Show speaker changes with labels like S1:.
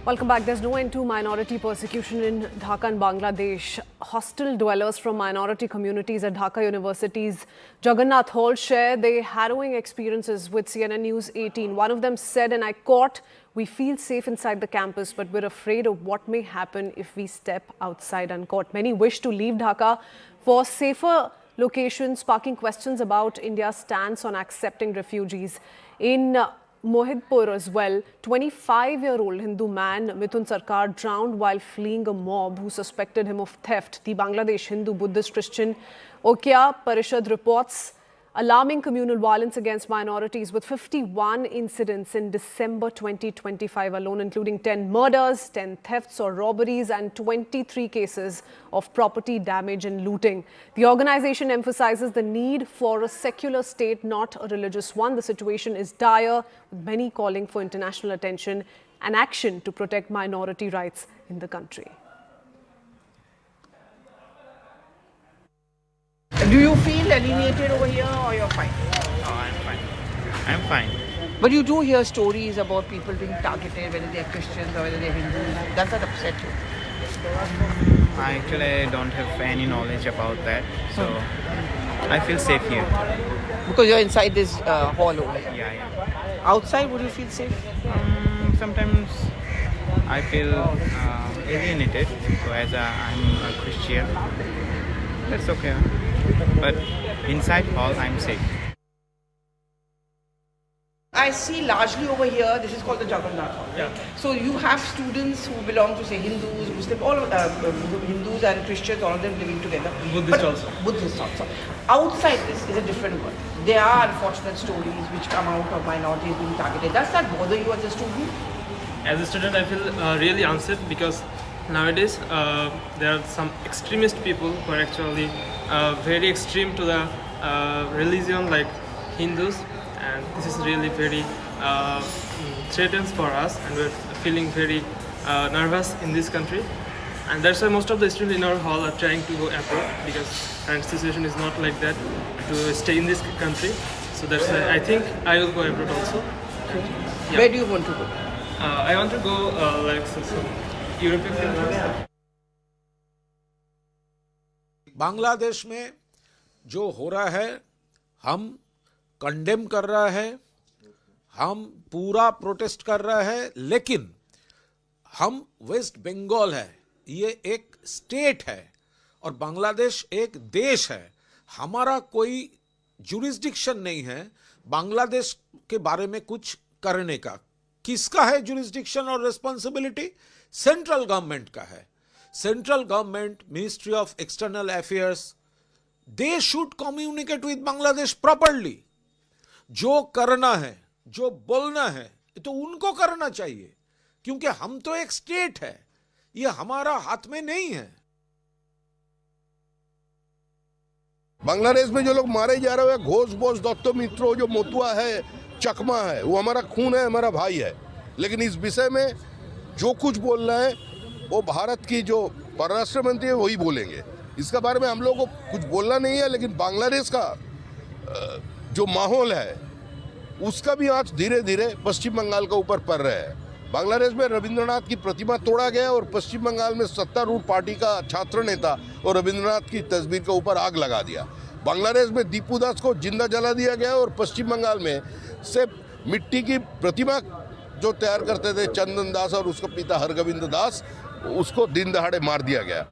S1: Welcome back. There's no end to minority persecution in Dhaka and Bangladesh. Hostel dwellers from minority communities at Dhaka University's Jagannath Hall share their harrowing experiences with CNN News 18. One of them said, and I quote, "We feel safe inside the campus, but we're afraid of what may happen if we step outside," unquote. Many wish to leave Dhaka for safer locations, sparking questions about India's stance on accepting refugees. In Mohidpur as well, 25-year-old Hindu man Mithun Sarkar drowned while fleeing a mob who suspected him of theft. The Bangladesh Hindu Buddhist Christian Okya Parishad reports alarming communal violence against minorities with 51 incidents in December 2025 alone, including 10 murders, 10 thefts or robberies and 23 cases of property damage and looting. The organization emphasizes the need for a secular state, not a religious one. The situation is dire, with many calling for international attention and action to protect minority rights in the country.
S2: Do you feel alienated over here or you're fine?
S3: Oh, I'm fine. I'm fine.
S2: But you do hear stories about people being targeted, whether they're Christians or whether they're Hindus. Does that upset you?
S3: I actually don't have any knowledge about that, so I feel safe here.
S2: Because you're inside this hall over here.
S3: Yeah.
S2: Outside, would you feel safe?
S3: Sometimes I feel alienated, so as I'm a Christian, that's okay. But inside hall, I'm safe.
S2: I see largely over here, this is called the Jagannath Hall.
S4: Yeah.
S2: So you have students who belong to, say, Hindus, Muslims, all Hindus and Christians, all of them living together.
S4: Buddhist also.
S2: Buddhist also. Outside this is a different world. There are unfortunate stories which come out of minorities being targeted. Does that bother you as a student?
S4: As a student, I feel really unsafe because nowadays there are some extremist people who are actually very extreme to the religion, like Hindus, and this is really very threatens for us, and we're feeling very nervous in this country, and that's why most of the students in our hall are trying to go abroad because current situation is not like that to stay in this country. So that's why I think I will go abroad also.
S2: Yeah. Where do you want to go?
S4: I want to go like some European countries.
S5: Bangladesh में जो हो रहा है हम condemn कर रहा है, हम पूरा प्रोटेस्ट कर रहा है, लेकिन हम वेस्ट बंगाल है, ये एक स्टेट है और बांग्लादेश एक देश है. हमारा कोई जुरिस्डिक्शन नहीं है बांग्लादेश के बारे में कुछ करने का. किसका है जुरिस्डिक्शन और रिस्पॉन्सिबिलिटी? सेंट्रल गवर्नमेंट का है. Central government, Ministry of External Affairs, they should communicate with Bangladesh properly. जो करना है, जो बोलना है, तो उनको करना चाहिए, क्योंकि हम तो एक स्टेट है, ये हमारा हाथ में नहीं है.
S6: बांग्लादेश में जो लोग मारे जा रहे हैं, घोष बोस दत्तो मित्रो, जो मोतुआ है, चकमा है, वो हमारा खून है, हमारा भाई है. लेकिन इस विषय में जो कुछ बोल रहे हैं वो भारत की जो परराष्ट्र मंत्री है वही बोलेंगे. इसके बारे में हम लोग को कुछ बोलना नहीं है, लेकिन बांग्लादेश का जो माहौल है उसका भी आंच धीरे धीरे पश्चिम बंगाल के ऊपर पड़ रहा है. बांग्लादेश में रविंद्रनाथ की प्रतिमा तोड़ा गया और पश्चिम बंगाल में सत्तारूढ़ पार्टी का छात्र नेता और रविंद्रनाथ की तस्वीर के ऊपर आग लगा दिया. बांग्लादेश में दीपू दास को जिंदा जला दिया गया और पश्चिम बंगाल में से मिट्टी की प्रतिमा जो तैयार करते थे चंदन दास और उसका पिता हरगोविंद दास, उसको दिन दहाड़े मार दिया गया.